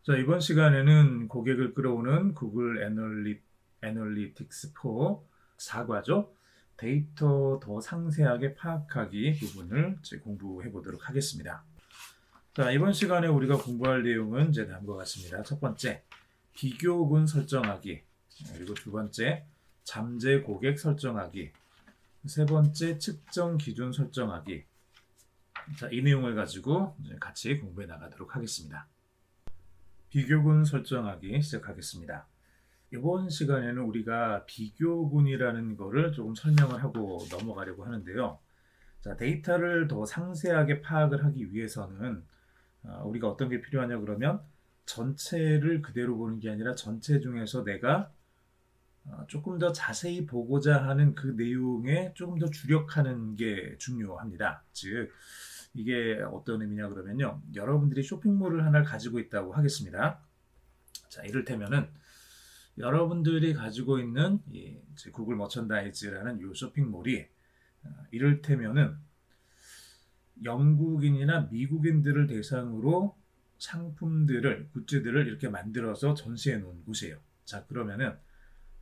자, 이번 시간에는 고객을 끌어오는 구글 애널리틱스 4과죠. 데이터 더 상세하게 파악하기 부분을 이제 공부해 보도록 하겠습니다. 자, 이번 시간에 우리가 공부할 내용은 이제 다음과 같습니다. 첫 번째, 비교군 설정하기. 그리고 두 번째, 잠재 고객 설정하기. 세 번째, 측정 기준 설정하기. 자, 이 내용을 가지고 이제 같이 공부해 나가도록 하겠습니다. 비교군 설정하기 시작하겠습니다. 이번 시간에는 우리가 비교군이라는 거를 조금 설명을 하고 넘어가려고 하는데요. 자, 데이터를 더 상세하게 파악을 하기 위해서는 우리가 어떤 게 필요하냐 그러면 전체를 그대로 보는 게 아니라 전체 중에서 내가 조금 더 자세히 보고자 하는 그 내용에 조금 더 주력하는 게 중요합니다. 즉, 이게 어떤 의미냐 그러면요. 여러분들이 쇼핑몰을 하나를 가지고 있다고 하겠습니다. 자, 이를테면은 여러분들이 가지고 있는 이 구글 머천다이즈라는 이 쇼핑몰이 이를테면은 영국인이나 미국인들을 대상으로 상품들을, 굿즈들을 이렇게 만들어서 전시해 놓은 곳이에요. 자, 그러면은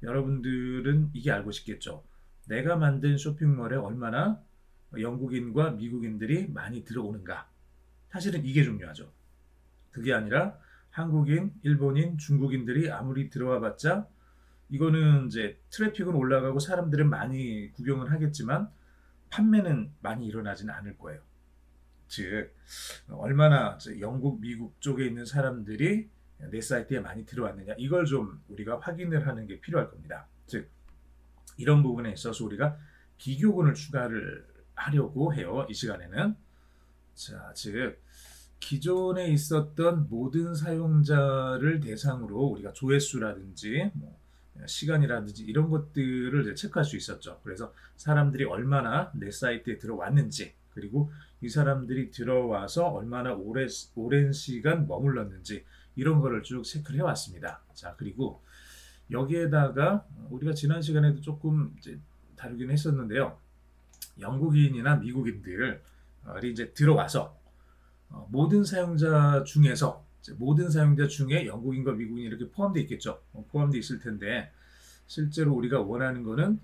여러분들은 이게 알고 싶겠죠. 내가 만든 쇼핑몰에 얼마나 영국인과 미국인들이 많이 들어오는가. 사실은 이게 중요하죠. 그게 아니라 한국인, 일본인, 중국인들이 아무리 들어와 봤자 이거는 이제 트래픽은 올라가고 사람들은 많이 구경을 하겠지만 판매는 많이 일어나지는 않을 거예요. 즉, 얼마나 영국, 미국 쪽에 있는 사람들이 내 사이트에 많이 들어왔느냐 이걸 좀 우리가 확인을 하는 게 필요할 겁니다. 즉, 이런 부분에 있어서 우리가 비교군을 추가를 하려고 해요. 이 시간에는. 자, 즉 기존에 있었던 모든 사용자를 대상으로 우리가 조회수라든지 시간이라든지 이런 것들을 이제 체크할 수 있었죠. 그래서 사람들이 얼마나 내 사이트에 들어왔는지, 그리고 이 사람들이 들어와서 얼마나 오랜 시간 머물렀는지 이런 거를 쭉 체크를 해왔습니다. 자, 그리고 여기에다가 우리가 지난 시간에도 조금 이제 다루긴 했었는데요. 영국인이나 미국인들이 이제 들어와서 모든 사용자 중에서 모든 사용자 중에 영국인과 미국인이 이렇게 포함되어 있겠죠. 포함되어 있을 텐데 실제로 우리가 원하는 거는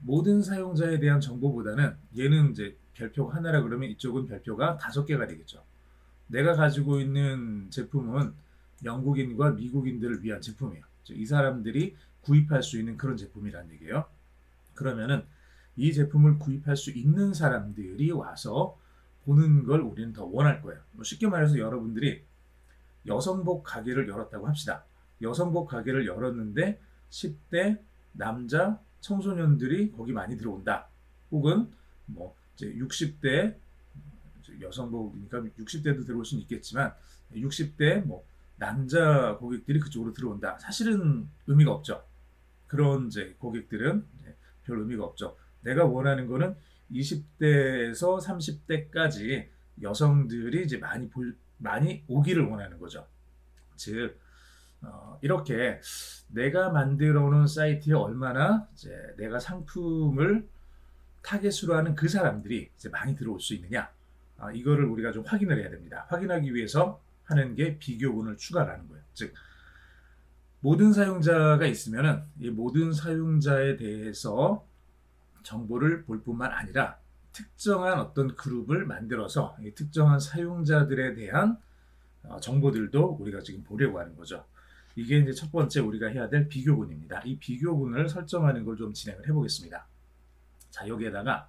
모든 사용자에 대한 정보보다는 얘는 이제 별표 하나라 그러면 이쪽은 별표가 5개가 되겠죠. 내가 가지고 있는 제품은 영국인과 미국인들을 위한 제품이에요. 이 사람들이 구입할 수 있는 그런 제품이라는 얘기예요. 그러면은 이 제품을 구입할 수 있는 사람들이 와서 보는 걸 우리는 더 원할 거예요. 쉽게 말해서 여러분들이 여성복 가게를 열었다고 합시다. 여성복 가게를 열었는데 10대 남자 청소년들이 거기 많이 들어온다. 혹은 이제 60대 여성복이니까 60대도 들어올 수는 있겠지만 60대 남자 고객들이 그쪽으로 들어온다. 사실은 의미가 없죠. 그런 이제 고객들은 별 의미가 없죠. 내가 원하는 거는 20대에서 30대까지 여성들이 이제 많이 오기를 원하는 거죠. 즉, 이렇게 내가 만들어 놓은 사이트에 얼마나 이제 내가 상품을 타겟으로 하는 그 사람들이 이제 많이 들어올 수 있느냐. 이거를 우리가 좀 확인을 해야 됩니다. 확인하기 위해서 하는 게 비교군을 추가하는 거예요. 즉, 모든 사용자가 있으면은 이 모든 사용자에 대해서 정보를 볼 뿐만 아니라 특정한 어떤 그룹을 만들어서 이 특정한 사용자들에 대한 정보들도 우리가 지금 보려고 하는 거죠. 이게 이제 첫 번째 우리가 해야 될 비교군입니다. 이 비교군을 설정하는 걸 좀 진행을 해보겠습니다. 자, 여기에다가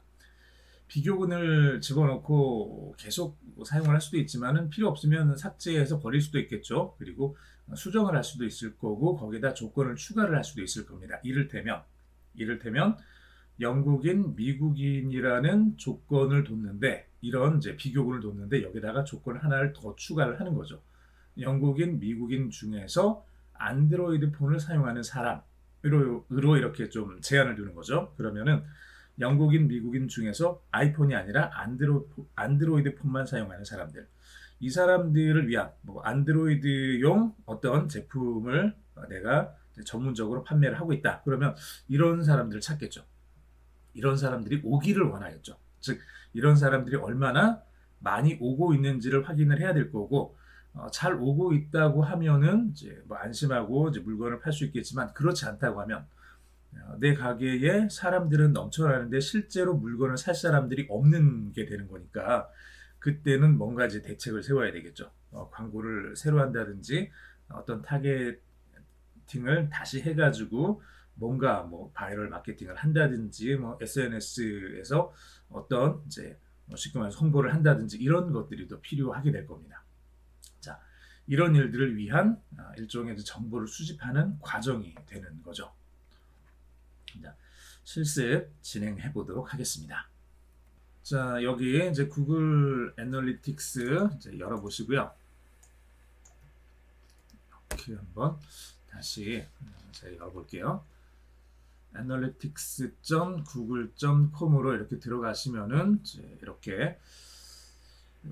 비교군을 집어넣고 계속 사용을 할 수도 있지만은 필요 없으면 삭제해서 버릴 수도 있겠죠. 그리고 수정을 할 수도 있을 거고 거기다 조건을 추가를 할 수도 있을 겁니다. 이를테면 영국인, 미국인이라는 조건을 뒀는데 이런 이제 비교군을 뒀는데 여기다가 조건 하나를 더 추가를 하는 거죠. 영국인, 미국인 중에서 안드로이드 폰을 사용하는 사람으로 이렇게 좀 제한을 두는 거죠. 그러면은 영국인, 미국인 중에서 아이폰이 아니라 안드로이드 폰만 사용하는 사람들, 이 사람들을 위한 안드로이드용 어떤 제품을 내가 전문적으로 판매를 하고 있다. 그러면 이런 사람들을 찾겠죠. 이런 사람들이 오기를 원하겠죠. 즉, 이런 사람들이 얼마나 많이 오고 있는지를 확인을 해야 될 거고 잘 오고 있다고 하면은 이제 뭐 안심하고 이제 물건을 팔 수 있겠지만 그렇지 않다고 하면 내 가게에 사람들은 넘쳐나는데 실제로 물건을 살 사람들이 없는 게 되는 거니까 그때는 뭔가 이제 대책을 세워야 되겠죠. 광고를 새로 한다든지 어떤 타겟팅을 다시 해가지고 뭔가 뭐 바이럴 마케팅을 한다든지 뭐 SNS에서 어떤 이제 쉽게 말해서 홍보를 한다든지 이런 것들이 더 필요하게 될 겁니다. 자, 이런 일들을 위한 일종의 정보를 수집하는 과정이 되는 거죠. 자, 실습 진행해 보도록 하겠습니다. 자, 여기 이제 구글 애널리틱스 이제 열어보시고요. 이렇게 한번 다시 제가 열어볼게요. analytics.google.com으로 이렇게 들어가시면은 이렇게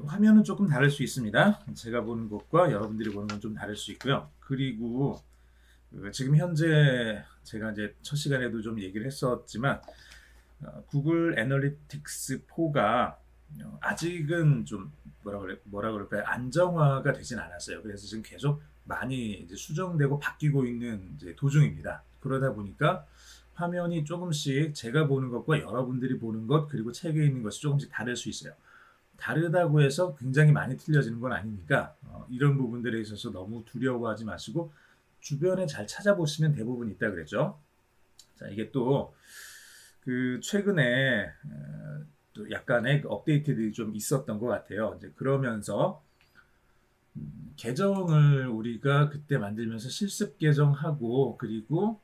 화면은 조금 다를 수 있습니다. 제가 보는 것과 여러분들이 보는 건 좀 다를 수 있고요. 그리고 지금 현재 제가 이제 첫 시간에도 좀 얘기를 했었지만 구글 애널리틱스 4가 아직은 좀 뭐라 그럴까요? 안정화가 되진 않았어요. 그래서 지금 계속 많이 이제 수정되고 바뀌고 있는 이제 도중입니다. 그러다 보니까 화면이 조금씩 제가 보는 것과 여러분들이 보는 것 그리고 책에 있는 것이 조금씩 다를 수 있어요. 다르다고 해서 굉장히 많이 틀려지는 건 아니니까 이런 부분들에 있어서 너무 두려워하지 마시고 주변에 잘 찾아보시면 대부분 있다 그랬죠. 자, 이게 또 그 최근에 또 약간의 그 업데이트들이 좀 있었던 것 같아요. 이제 그러면서 계정을 우리가 그때 만들면서 실습 계정하고 그리고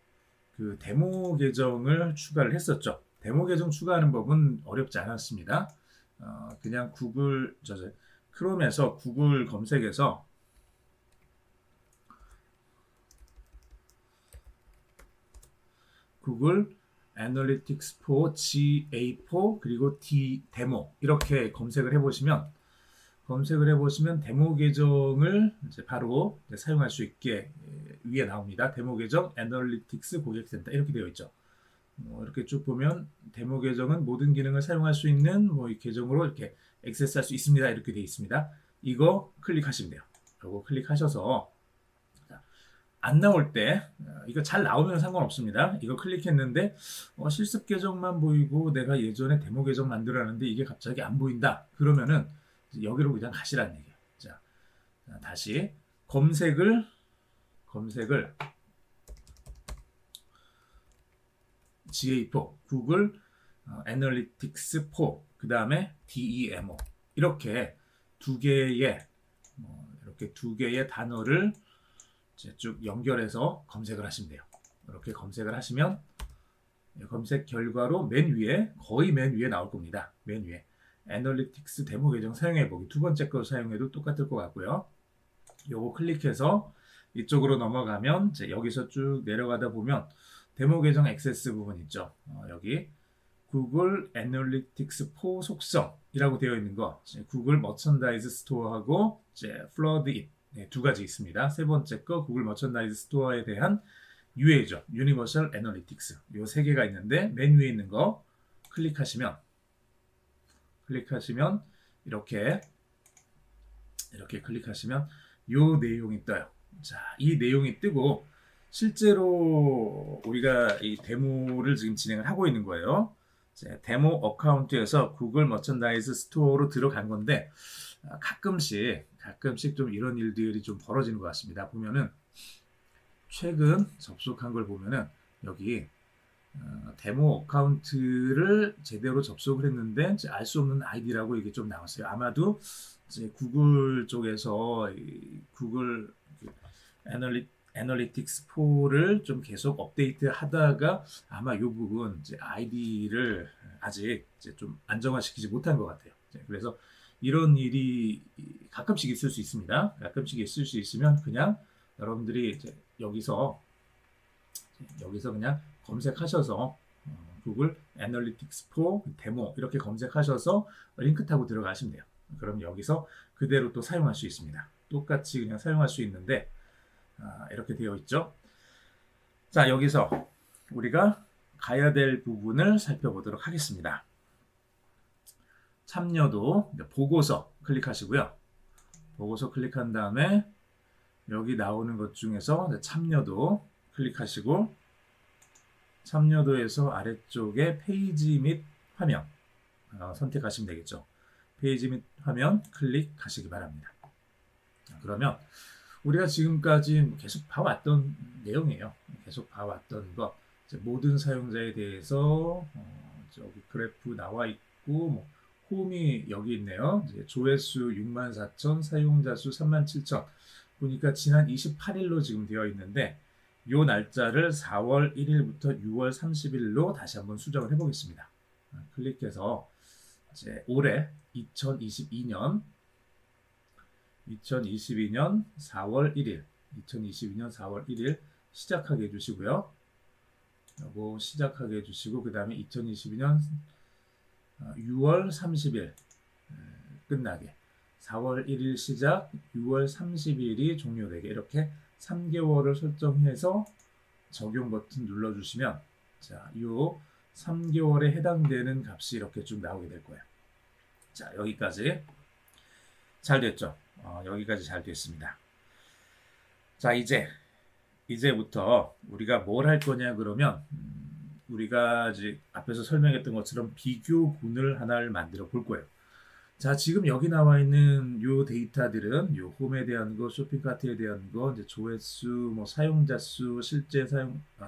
그 데모 계정을 추가를 했었죠. 데모 계정 추가하는 법은 어렵지 않았습니다. 그냥 크롬에서 구글 검색에서 구글 애널리틱스 4 GA4 그리고 D 데모 이렇게 검색을 해보시면 데모 계정을 이제 바로 이제 사용할 수 있게 위에 나옵니다. 데모 계정 애널리틱스 고객센터 이렇게 되어 있죠. 이렇게 쭉 보면 데모 계정은 모든 기능을 사용할 수 있는 뭐 이 계정으로 이렇게 액세스할 수 있습니다. 이렇게 되어 있습니다. 이거 클릭하시면 돼요. 이거 클릭하셔서 안 나올 때 이거 잘 나오면 상관없습니다. 이거 클릭했는데 실습 계정만 보이고 내가 예전에 데모 계정 만들었는데 이게 갑자기 안 보인다. 그러면은 여기로 그냥 가시라는 얘기예요. 자, 다시 검색을 GA4 구글 애널리틱스 4 그 다음에 DEMO 이렇게 두 개의 단어를 이제 쭉 연결해서 검색을 하시면 돼요. 이렇게 검색을 하시면 검색 결과로 거의 맨 위에 나올 겁니다. 맨 위에 애널리틱스 데모 계정 사용해보기 두 번째 거 사용해도 똑같을 것 같고요. 요거 클릭해서 이쪽으로 넘어가면 이제 여기서 쭉 내려가다 보면 데모 계정 액세스 부분 있죠. 여기 구글 애널리틱스 4 속성이라고 되어 있는 거 구글 머천다이즈 스토어하고 이제 플러드 잇 두 가지 있습니다. 세 번째 거 구글 머천다이즈 스토어에 대한 UA죠. 유니버셜 애널리틱스 요 세 개가 있는데 맨 위에 있는 거 클릭하시면 이렇게 클릭하시면 요 내용이 떠요. 자, 이 내용이 뜨고 실제로 우리가 이 데모를 지금 진행을 하고 있는 거예요. 데모 어카운트에서 구글 머천다이즈 스토어로 들어간 건데 가끔씩 좀 이런 일들이 좀 벌어지는 것 같습니다. 보면은 최근 접속한 걸 보면은 여기 데모 어카운트를 제대로 접속을 했는데 알 수 없는 아이디라고 이게 좀 나왔어요. 아마도 이제 구글 쪽에서 구글 애널리틱스 4를 좀 계속 업데이트 하다가 아마 이 부분 이제 아이디를 아직 이제 좀 안정화시키지 못한 것 같아요. 그래서 이런 일이 가끔씩 있을 수 있습니다. 가끔씩 있을 수 있으면 그냥 여러분들이 이제 여기서 그냥 검색하셔서 구글 애널리틱스 4 데모 이렇게 검색하셔서 링크 타고 들어가시면 돼요. 그럼 여기서 그대로 또 사용할 수 있습니다. 똑같이 그냥 사용할 수 있는데 이렇게 되어 있죠. 자, 여기서 우리가 가야 될 부분을 살펴보도록 하겠습니다. 참여도 보고서 클릭하시고요. 보고서 클릭한 다음에 여기 나오는 것 중에서 참여도 클릭하시고 참여도에서 아래쪽에 페이지 및 화면 선택하시면 되겠죠. 페이지 및 화면 클릭하시기 바랍니다. 그러면 우리가 지금까지 계속 봐왔던 내용이에요. 계속 봐왔던 것. 모든 사용자에 대해서 저기 그래프 나와 있고 뭐 홈이 여기 있네요. 조회수 64,000, 사용자 수 37,000. 보니까 지난 28일로 지금 되어 있는데 요 날짜를 4월 1일부터 6월 30일로 다시 한번 수정을 해보겠습니다. 클릭해서 이제 올해 2022년 4월 1일 2022년 4월 1일 시작하게 해주시고요. 요거 시작하게 해주시고 그 다음에 2022년 6월 30일 끝나게 4월 1일 시작 6월 30일이 종료되게 이렇게 3개월을 설정해서 적용 버튼 눌러주시면 자, 요 3개월에 해당되는 값이 이렇게 쭉 나오게 될 거예요. 자, 여기까지 잘 됐죠? 여기까지 잘 됐습니다. 자, 이제부터 우리가 뭘 할 거냐 그러면 우리가 이제 앞에서 설명했던 것처럼 비교군을 하나를 만들어 볼 거예요. 자, 지금 여기 나와 있는 요 데이터들은 요 홈에 대한 거, 쇼핑카트에 대한 거, 이제 조회수, 뭐 사용자 수, 실제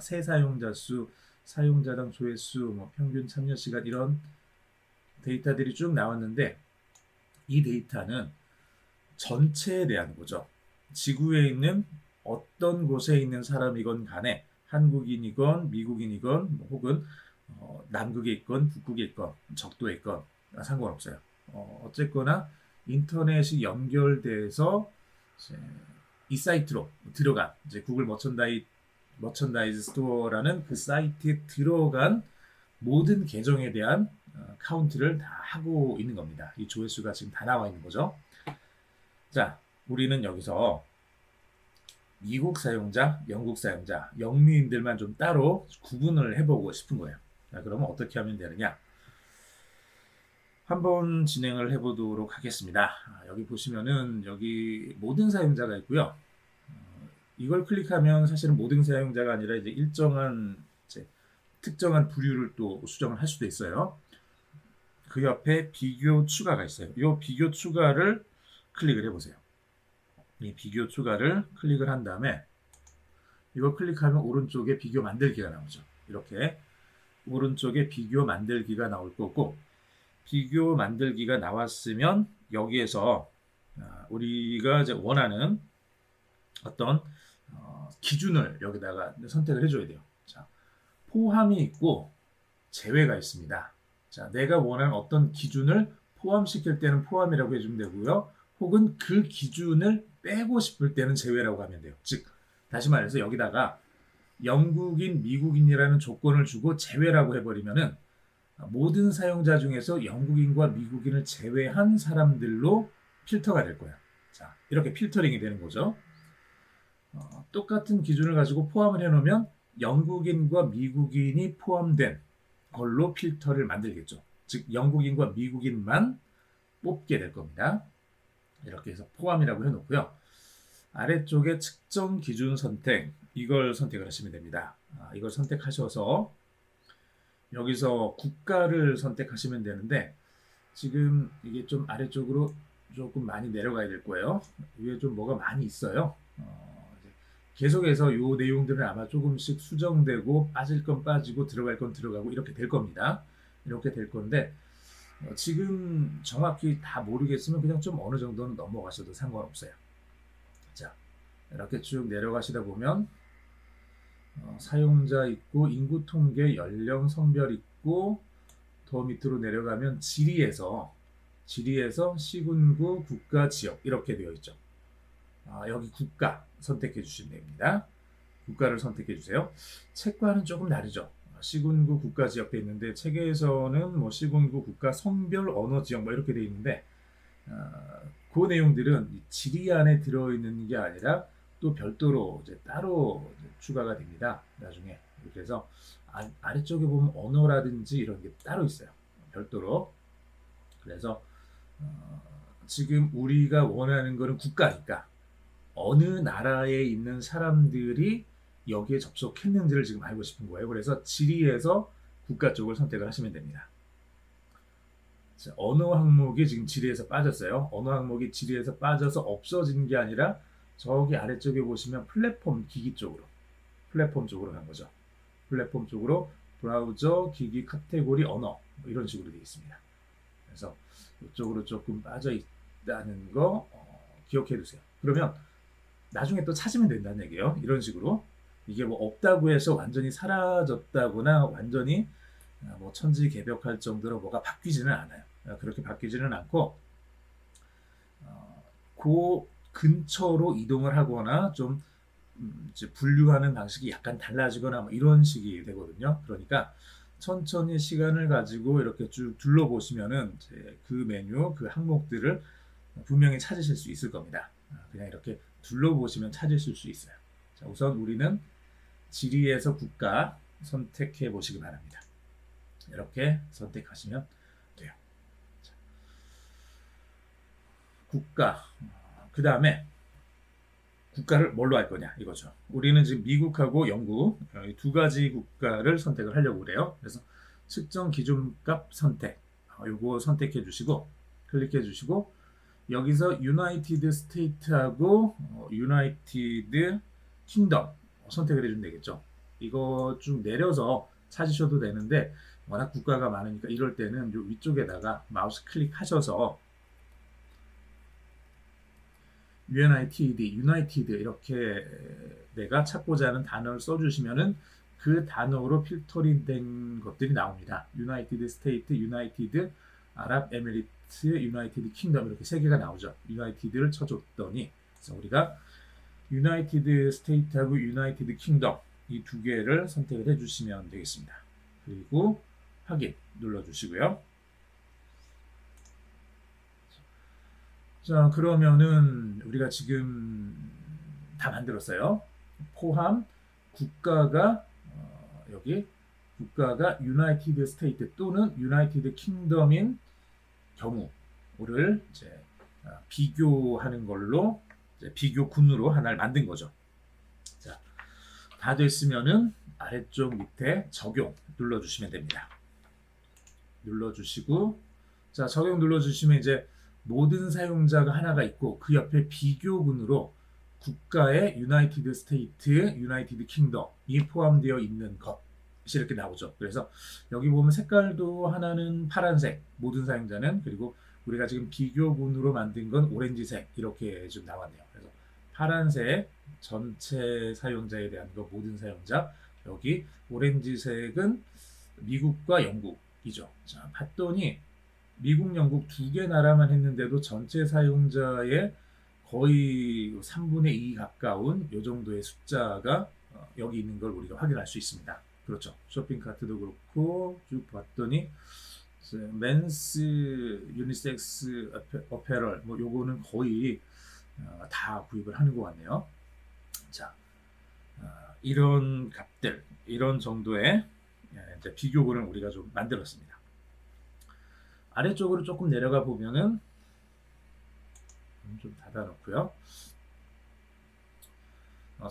새 사용자 수, 사용자당 조회수, 뭐 평균 참여 시간 이런 데이터들이 쭉 나왔는데 이 데이터는 전체에 대한 거죠. 지구에 있는 어떤 곳에 있는 사람이건 간에 한국인이건 미국인이건 뭐 혹은 남극에 있건 북극에 있건 적도에 있건 상관없어요. 어쨌거나 인터넷이 연결돼서 이 사이트로 들어간 이제 구글 머천다이즈 스토어라는 그 사이트에 들어간 모든 계정에 대한 카운트를 다 하고 있는 겁니다. 이 조회수가 지금 다 나와 있는 거죠. 자, 우리는 여기서 미국 사용자, 영국 사용자, 영미인들만 좀 따로 구분을 해보고 싶은 거예요. 자, 그러면 어떻게 하면 되느냐? 한번 진행을 해보도록 하겠습니다. 여기 보시면은 여기 모든 사용자가 있고요. 이걸 클릭하면 사실은 모든 사용자가 아니라 이제 일정한 특정한 부류를 또 수정을 할 수도 있어요. 그 옆에 비교 추가가 있어요. 이 비교 추가를 클릭을 해보세요. 이 비교 추가를 클릭을 한 다음에 이걸 클릭하면 오른쪽에 비교 만들기가 나오죠. 이렇게 오른쪽에 비교 만들기가 나올 거고 비교 만들기가 나왔으면 여기에서 우리가 이제 원하는 어떤 기준을 여기다가 선택을 해줘야 돼요. 자, 포함이 있고 제외가 있습니다. 자, 내가 원하는 어떤 기준을 포함시킬 때는 포함이라고 해주면 되고요. 혹은 그 기준을 빼고 싶을 때는 제외라고 하면 돼요. 즉, 다시 말해서 여기다가 영국인, 미국인이라는 조건을 주고 제외라고 해버리면은 모든 사용자 중에서 영국인과 미국인을 제외한 사람들로 필터가 될 거예요. 자, 이렇게 필터링이 되는 거죠. 똑같은 기준을 가지고 포함을 해놓으면 영국인과 미국인이 포함된 걸로 필터를 만들겠죠. 즉, 영국인과 미국인만 뽑게 될 겁니다. 이렇게 해서 포함이라고 해놓고요. 아래쪽에 측정 기준 선택, 이걸 선택을 하시면 됩니다. 이걸 선택하셔서 여기서 국가를 선택하시면 되는데 지금 이게 좀 아래쪽으로 조금 많이 내려가야 될 거예요. 위에 좀 뭐가 많이 있어요. 계속해서 요 내용들은 아마 조금씩 수정되고 빠질 건 빠지고 들어갈 건 들어가고 이렇게 될 겁니다. 이렇게 될 건데 지금 정확히 다 모르겠으면 그냥 좀 어느 정도는 넘어가셔도 상관없어요. 자, 이렇게 쭉 내려가시다 보면 사용자 있고 인구 통계, 연령, 성별 있고 더 밑으로 내려가면 지리에서 시군구, 국가, 지역 이렇게 되어 있죠. 여기 국가 선택해 주시면 됩니다. 국가를 선택해 주세요. 책과는 조금 다르죠. 시군구, 국가, 지역 돼 있는데 책에서는 뭐 시군구, 국가, 성별, 언어, 지역 뭐 이렇게 돼 있는데 그 내용들은 지리 안에 들어있는 게 아니라 또 별도로 이제 따로 추가가 됩니다. 나중에. 그래서 아래쪽에 보면 언어라든지 이런 게 따로 있어요. 별도로. 그래서 지금 우리가 원하는 거는 국가니까 어느 나라에 있는 사람들이 여기에 접속했는지를 지금 알고 싶은 거예요. 그래서 지리에서 국가 쪽을 선택을 하시면 됩니다. 자, 언어 항목이 지금 지리에서 빠졌어요. 언어 항목이 지리에서 빠져서 없어진 게 아니라 저기 아래쪽에 보시면 플랫폼 기기 쪽으로, 플랫폼 쪽으로 간 거죠. 플랫폼 쪽으로 브라우저, 기기, 카테고리, 언어 뭐 이런 식으로 되어 있습니다. 그래서 이쪽으로 조금 빠져 있다는 거 기억해 두세요. 그러면 나중에 또 찾으면 된다는 얘기예요. 이런 식으로 이게 뭐 없다고 해서 완전히 사라졌다거나 완전히 뭐 천지개벽할 정도로 뭐가 바뀌지는 않아요. 그렇게 바뀌지는 않고 그 근처로 이동을 하거나 좀 이제 분류하는 방식이 약간 달라지거나 뭐 이런 식이 되거든요. 그러니까 천천히 시간을 가지고 이렇게 쭉 둘러보시면은 이제 그 메뉴, 그 항목들을 분명히 찾으실 수 있을 겁니다. 그냥 이렇게 둘러보시면 찾으실 수 있어요. 자, 우선 우리는 지리에서 국가 선택해 보시기 바랍니다. 이렇게 선택하시면 돼요. 자, 국가. 그 다음에 국가를 뭘로 할 거냐 이거죠. 우리는 지금 미국하고 영국 두 가지 국가를 선택을 하려고 그래요. 그래서 측정 기준값 선택 요거 선택해 주시고 클릭해 주시고 여기서 유나이티드 스테이트하고 유나이티드 킹덤 선택을 해주면 되겠죠. 이거 쭉 내려서 찾으셔도 되는데 워낙 국가가 많으니까 이럴 때는 요 위쪽에다가 마우스 클릭하셔서 UNITD, 유나이티드 이렇게 내가 찾고자 하는 단어를 써주시면은 그 단어로 필터링 된 것들이 나옵니다. 유나이티드 스테이트, 유나이티드 아랍 에미리트, 유나이티드 킹덤 이렇게 세 개가 나오죠. 유나이티드를 쳐줬더니 그래서 우리가 유나이티드 스테이트하고 유나이티드 킹덤 이 두 개를 선택을 해주시면 되겠습니다. 그리고 확인 눌러주시고요. 자, 그러면은 우리가 지금 다 만들었어요. 포함 국가가 여기 국가가 유나이티드 스테이트 또는 유나이티드 킹덤인 경우를 이제 비교하는 걸로 이제 비교군으로 하나를 만든 거죠. 자, 다 됐으면은 아래쪽 밑에 적용 눌러주시면 됩니다. 눌러주시고 자, 적용 눌러주시면 이제 모든 사용자가 하나가 있고 그 옆에 비교군으로 국가의 유나이티드 스테이트, 유나이티드 킹덤이 포함되어 있는 것이 이렇게 나오죠. 그래서 여기 보면 색깔도 하나는 파란색, 모든 사용자는 그리고 우리가 지금 비교군으로 만든 건 오렌지색 이렇게 좀 나왔네요. 그래서 파란색 전체 사용자에 대한 거 모든 사용자 여기 오렌지색은 미국과 영국이죠. 자, 봤더니 미국, 영국 두 개 나라만 했는데도 전체 사용자의 거의 3분의 2 가까운 이 정도의 숫자가 여기 있는 걸 우리가 확인할 수 있습니다. 그렇죠. 쇼핑카트도 그렇고 쭉 봤더니 맨스, 유니섹스, 어페럴 뭐 요거는 거의 다 구입을 하는 것 같네요. 자, 이런 값들, 이런 정도의 이제 비교군을 우리가 좀 만들었습니다. 아래쪽으로 조금 내려가 보면은 좀 닫아놓고요.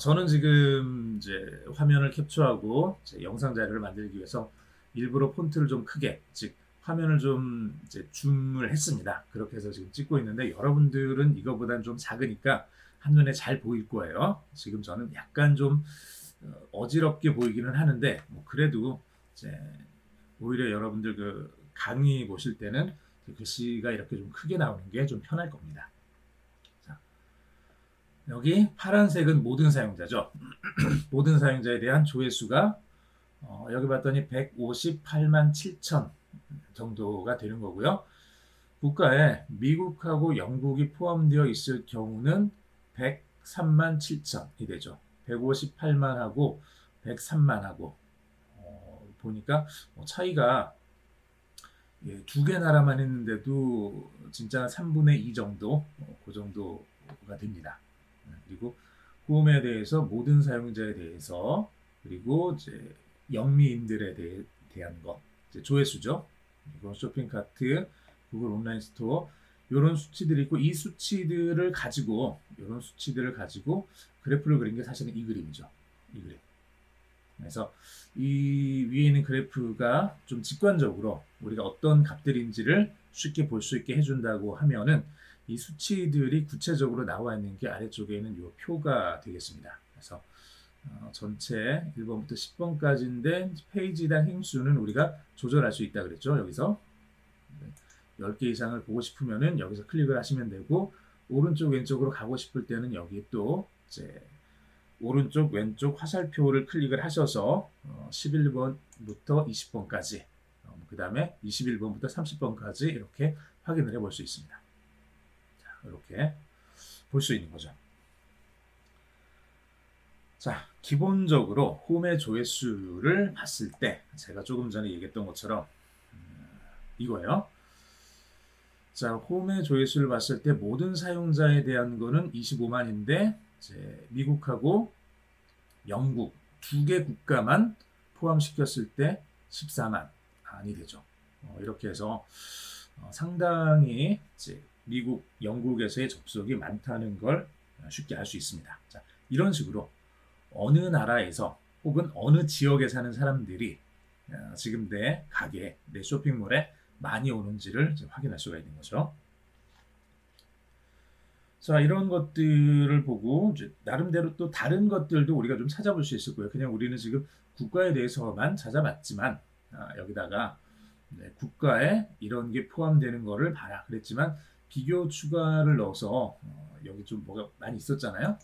저는 지금 이제 화면을 캡처하고 이제 영상 자료를 만들기 위해서 일부러 폰트를 좀 크게, 즉 화면을 좀 이제 줌을 했습니다. 그렇게 해서 지금 찍고 있는데 여러분들은 이거보다는 좀 작으니까 한눈에 잘 보일 거예요. 지금 저는 약간 좀 어지럽게 보이기는 하는데 뭐 그래도 이제 오히려 여러분들 그 강의 보실 때는 글씨가 이렇게 좀 크게 나오는 게 좀 편할 겁니다. 자, 여기 파란색은 모든 사용자죠. 모든 사용자에 대한 조회수가 여기 봤더니 158만 7천 정도가 되는 거고요. 국가에 미국하고 영국이 포함되어 있을 경우는 103만 7천이 되죠. 158만하고 103만하고 보니까 차이가 두 개 나라만 했는데도 진짜 3분의 2 정도, 그 정도가 됩니다. 그리고 구매에 대해서 모든 사용자에 대해서 그리고 이제 영미인들에 대한 것, 이제 조회수죠. 그리고 쇼핑카트, 구글 온라인 스토어 이런 수치들이 있고 이 수치들을 가지고 이런 수치들을 가지고 그래프를 그린 게 사실은 이 그림이죠. 이 그림. 그래서 이 위에 있는 그래프가 좀 직관적으로 우리가 어떤 값들인지를 쉽게 볼 수 있게 해준다고 하면은 이 수치들이 구체적으로 나와 있는 게 아래쪽에 있는 이 표가 되겠습니다. 그래서 전체 1번부터 10번까지인데 페이지당 행수는 우리가 조절할 수 있다 그랬죠. 여기서 10개 이상을 보고 싶으면은 여기서 클릭을 하시면 되고 오른쪽 왼쪽으로 가고 싶을 때는 여기 또 이제 오른쪽 왼쪽 화살표를 클릭을 하셔서 11번부터 20번까지 그 다음에 21번부터 30번까지 이렇게 확인을 해볼 수 있습니다. 자, 이렇게 볼 수 있는 거죠. 자, 기본적으로 홈의 조회수를 봤을 때 제가 조금 전에 얘기했던 것처럼 이거예요. 자, 홈의 조회수를 봤을 때 모든 사용자에 대한 거는 25만인데 이제 미국하고 영국 두 개 국가만 포함시켰을 때 14만이 되죠. 이렇게 해서 상당히 이제 미국, 영국에서의 접속이 많다는 걸 쉽게 알 수 있습니다. 자, 이런 식으로 어느 나라에서 혹은 어느 지역에 사는 사람들이 지금 내 가게, 내 쇼핑몰에 많이 오는지를 확인할 수가 있는 거죠. 자, 이런 것들을 보고 이제 나름대로 또 다른 것들도 우리가 좀 찾아볼 수 있을 거예요. 그냥 우리는 지금 국가에 대해서만 찾아봤지만 여기다가 국가에 이런 게 포함되는 거를 봐라 그랬지만 비교 추가를 넣어서 여기 좀 뭐가 많이 있었잖아요.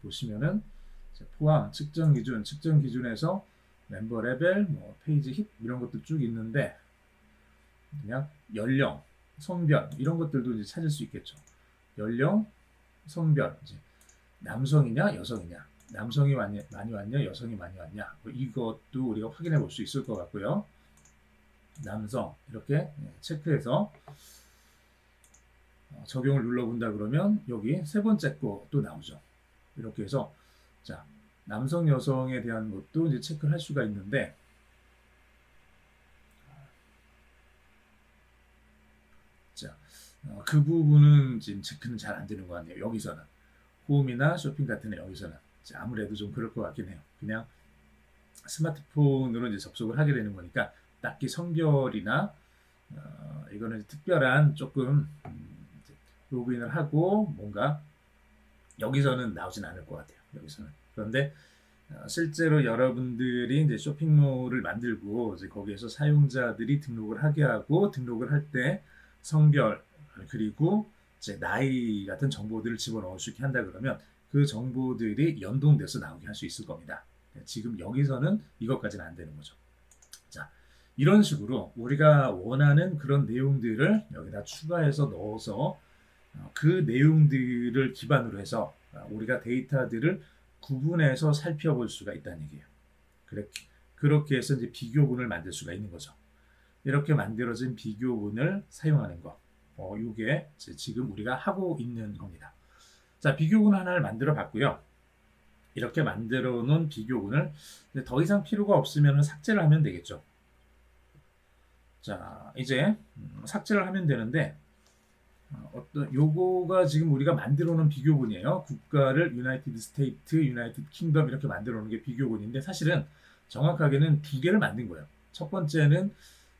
보시면은 포함, 측정 기준에서 멤버 레벨, 뭐 페이지 힙 이런 것도 쭉 있는데 그냥 연령, 성별 이런 것들도 이제 찾을 수 있겠죠. 연령, 성별, 이제 남성이냐 여성이냐, 남성이 많이 왔냐 여성이 많이 왔냐 뭐 이것도 우리가 확인해 볼 수 있을 것 같고요. 남성 이렇게 체크해서 적용을 눌러본다 그러면 여기 세 번째 것도 나오죠. 이렇게 해서 자, 남성 여성에 대한 것도 이제 체크를 할 수가 있는데 자, 그 부분은 지금 체크는 잘 안 되는 것 같네요. 여기서는 홈이나 쇼핑 같은 데 여기서는 아무래도 좀 그럴 것 같긴 해요. 그냥 스마트폰으로 이제 접속을 하게 되는 거니까 딱히 성별이나 이거는 특별한 조금 로그인을 하고 뭔가 여기서는 나오진 않을 것 같아요. 여기서는. 그런데 실제로 여러분들이 이제 쇼핑몰을 만들고 이제 거기에서 사용자들이 등록을 하게 하고 등록을 할 때 성별 그리고 이제 나이 같은 정보들을 집어넣을 수 있게 한다 그러면 그 정보들이 연동돼서 나오게 할 수 있을 겁니다. 지금 여기서는 이것까지는 안 되는 거죠. 자, 이런 식으로 우리가 원하는 그런 내용들을 여기다 추가해서 넣어서 그 내용들을 기반으로 해서 우리가 데이터들을 구분해서 살펴볼 수가 있다는 얘기예요. 그렇게 해서 이제 비교군을 만들 수가 있는 거죠. 이렇게 만들어진 비교군을 사용하는 거. 이게 지금 우리가 하고 있는 겁니다. 자, 비교군 하나를 만들어 봤고요. 이렇게 만들어 놓은 비교군을 더 이상 필요가 없으면 삭제를 하면 되겠죠. 자, 이제 삭제를 하면 되는데 요거가 지금 우리가 만들어 놓은 비교군이에요. 국가를 유나이티드 스테이트, 유나이티드 킹덤 이렇게 만들어 놓은 게 비교군인데 사실은 정확하게는 두 개를 만든 거예요. 첫 번째는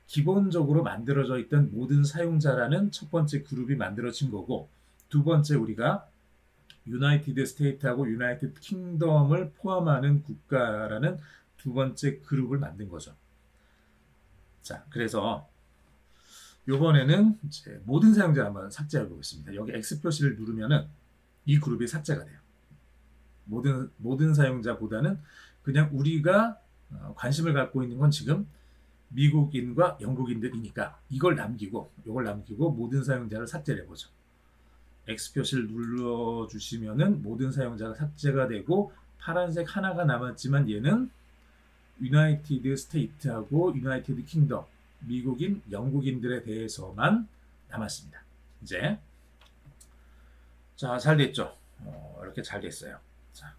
기본적으로 만들어져 있던 모든 사용자라는 첫 번째 그룹이 만들어진 거고 두 번째 우리가 유나이티드 스테이트하고 유나이티드 킹덤을 포함하는 국가라는 두 번째 그룹을 만든 거죠. 자, 그래서 이번에는 이제 모든 사용자를 한번 삭제해 보겠습니다. 여기 X 표시를 누르면은 이 그룹이 삭제가 돼요. 모든 사용자보다는 그냥 우리가 관심을 갖고 있는 건 지금 미국인과 영국인들이니까 이걸 남기고 모든 사용자를 삭제를 해보죠. X 표시를 눌러주시면은 모든 사용자가 삭제가 되고 파란색 하나가 남았지만 얘는 유나이티드 스테이트하고 유나이티드 킹덤 미국인, 영국인들에 대해서만 남았습니다. 이제 자, 잘 됐죠? 이렇게 잘 됐어요. 자.